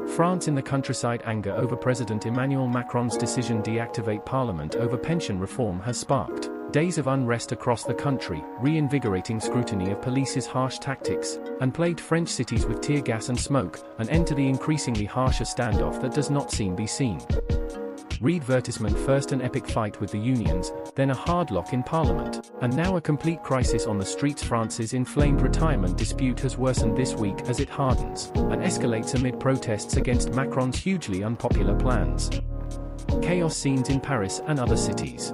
France in the countryside. Anger over President Emmanuel Macron's decision to deactivate parliament over pension reform has sparked days of unrest across the country, reinvigorating scrutiny of police's harsh tactics, and plagued French cities with tear gas and smoke, an end to the increasingly harsher standoff that does not seem to be seen. Read advertisement: first an epic fight with the unions, then a hard lock in parliament, and now a complete crisis on the streets. France's inflamed retirement dispute has worsened this week as it hardens and escalates amid protests against Macron's hugely unpopular plans. Chaos scenes in Paris and other cities.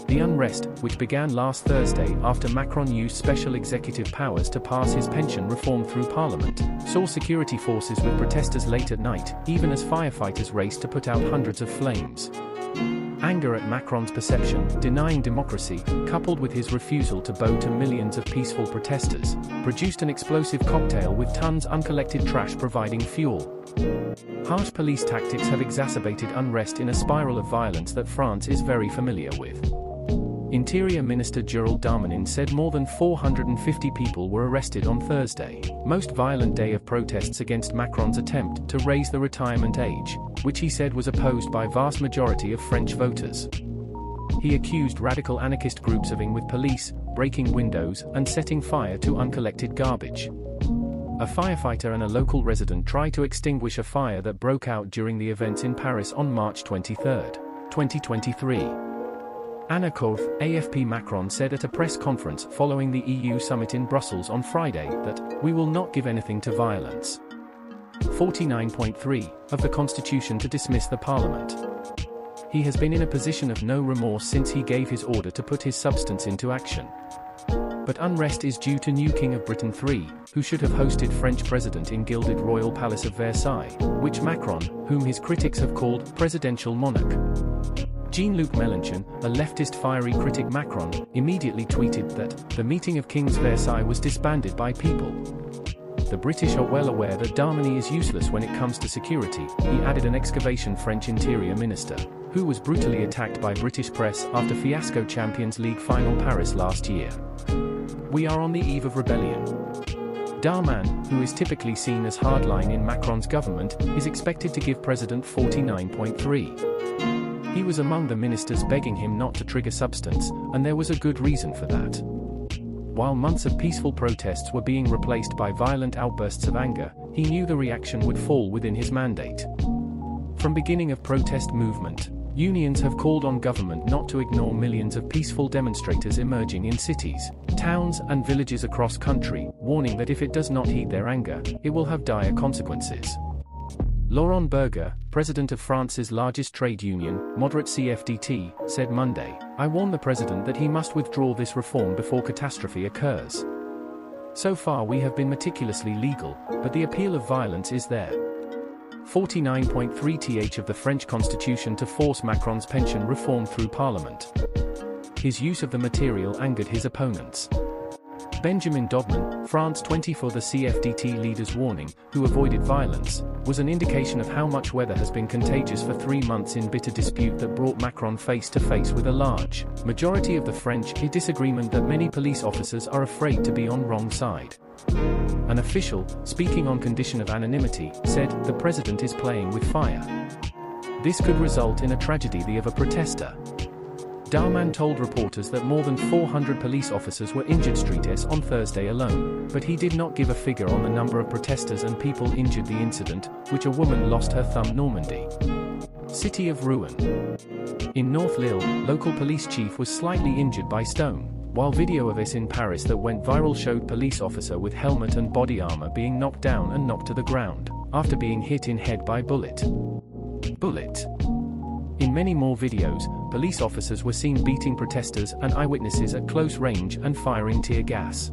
The unrest, which began last Thursday after Macron used special executive powers to pass his pension reform through parliament, saw security forces with protesters late at night, even as firefighters raced to put out hundreds of flames. Anger at Macron's perception, denying democracy, coupled with his refusal to bow to millions of peaceful protesters, produced an explosive cocktail with tons uncollected trash providing fuel. Harsh police tactics have exacerbated unrest in a spiral of violence that France is very familiar with. Interior Minister Gérald Darmanin said more than 450 people were arrested on Thursday, most violent day of protests against Macron's attempt to raise the retirement age, which he said was opposed by vast majority of French voters. He accused radical anarchist groups of with police, breaking windows and setting fire to uncollected garbage. A firefighter and a local resident tried to extinguish a fire that broke out during the events in Paris on March 23, 2023. Anna Korf, AFP. Macron said at a press conference following the EU summit in Brussels on Friday that, "We will not give anything to violence." 49.3 of the Constitution to dismiss the Parliament. He has been in a position of no remorse since he gave his order to put his substance into action. But unrest is due to new King of Britain III, who should have hosted French president in gilded royal palace of Versailles, which Macron, whom his critics have called presidential monarch. Jean-Luc Mélenchon, a leftist fiery critic Macron, immediately tweeted that the meeting of King's Versailles was disbanded by people. The British are well aware that Darmanin is useless when it comes to security, he added. An excavation French interior minister, who was brutally attacked by British press after fiasco Champions League final Paris last year. We are on the eve of rebellion. Darmanin, who is typically seen as hardline in Macron's government, is expected to give President 49.3. He was among the ministers begging him not to trigger substance, and there was a good reason for that. While months of peaceful protests were being replaced by violent outbursts of anger, he knew the reaction would fall within his mandate. From beginning of protest movement, unions have called on government not to ignore millions of peaceful demonstrators emerging in cities, towns and villages across country, warning that if it does not heed their anger, it will have dire consequences. Laurent Berger, president of France's largest trade union, moderate CFDT, said Monday, "I warn the president that he must withdraw this reform before catastrophe occurs. So far we have been meticulously legal, but the appeal of violence is there." 49.3th of the French constitution to force Macron's pension reform through parliament. His use of the material angered his opponents. Benjamin Dodman, France 24. The CFDT leader's warning, who avoided violence, was an indication of how much weather has been contagious for 3 months in bitter dispute that brought Macron face to face with a large majority of the French, a disagreement that many police officers are afraid to be on wrong side. An official, speaking on condition of anonymity, said, "The president is playing with fire. This could result in a tragedy of a protester." Darmanin told reporters that more than 400 police officers were injured streets on Thursday alone, but he did not give a figure on the number of protesters and people injured. The incident, which a woman lost her thumb. Normandy. City of Rouen. In North Lille, local police chief was slightly injured by stone, while video of this in Paris that went viral showed police officer with helmet and body armor being knocked down and knocked to the ground, after being hit in head by bullet. In many more videos, police officers were seen beating protesters and eyewitnesses at close range and firing tear gas.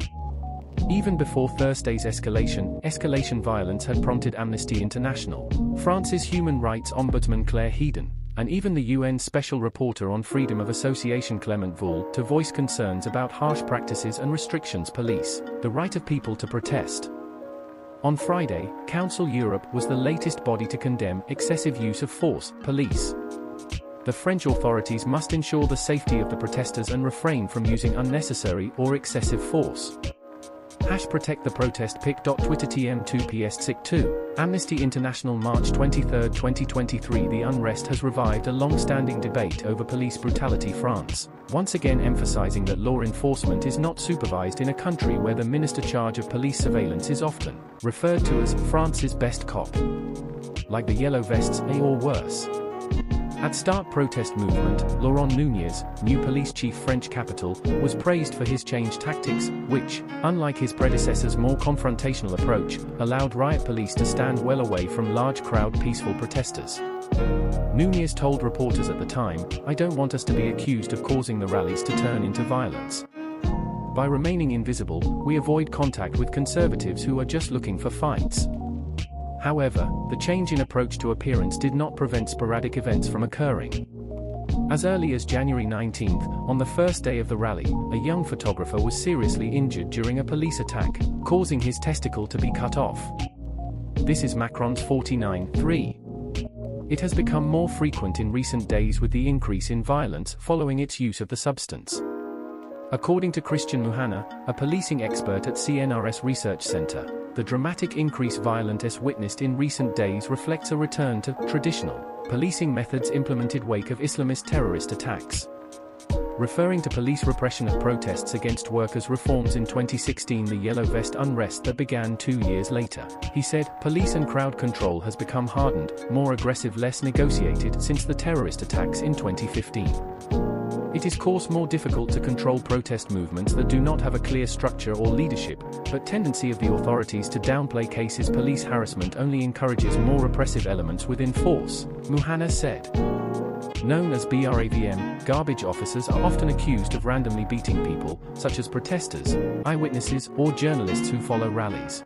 Even before Thursday's escalation violence had prompted Amnesty International, France's human rights ombudsman Claire Headon, and even the UN Special Rapporteur on Freedom of Association Clement Voul to voice concerns about harsh practices and restrictions police, the right of people to protest. On Friday, Council Europe was the latest body to condemn excessive use of force, police. The French authorities must ensure the safety of the protesters and refrain from using unnecessary or excessive force. #Protect the Protest pic.twitter tm2pstsic2. Amnesty International March 23, 2023. The unrest has revived a long-standing debate over police brutality. France, once again emphasizing that law enforcement is not supervised in a country where the minister charge of police surveillance is often referred to as France's best cop. Like the yellow vests, or worse. At start protest movement, Laurent Nunez, new police chief French capital, was praised for his change tactics, which, unlike his predecessor's more confrontational approach, allowed riot police to stand well away from large crowd peaceful protesters. Nunez told reporters at the time, "I don't want us to be accused of causing the rallies to turn into violence. By remaining invisible, we avoid contact with conservatives who are just looking for fights." However, the change in approach to appearance did not prevent sporadic events from occurring. As early as January 19, on the first day of the rally, a young photographer was seriously injured during a police attack, causing his testicle to be cut off. This is Macron's 49.3. It has become more frequent in recent days with the increase in violence following its use of the substance. According to Christian Muhanna, a policing expert at CNRS Research Center, the dramatic increase violence witnessed in recent days reflects a return to traditional policing methods implemented wake of Islamist terrorist attacks. Referring to police repression of protests against workers' reforms in 2016, the yellow vest unrest that began 2 years later, he said, police and crowd control has become hardened, more aggressive, less negotiated since the terrorist attacks in 2015. It is of course more difficult to control protest movements that do not have a clear structure or leadership, but tendency of the authorities to downplay cases police harassment only encourages more repressive elements within force, Muhanna said. Known as BRAVM, garbage officers are often accused of randomly beating people, such as protesters, eyewitnesses, or journalists who follow rallies.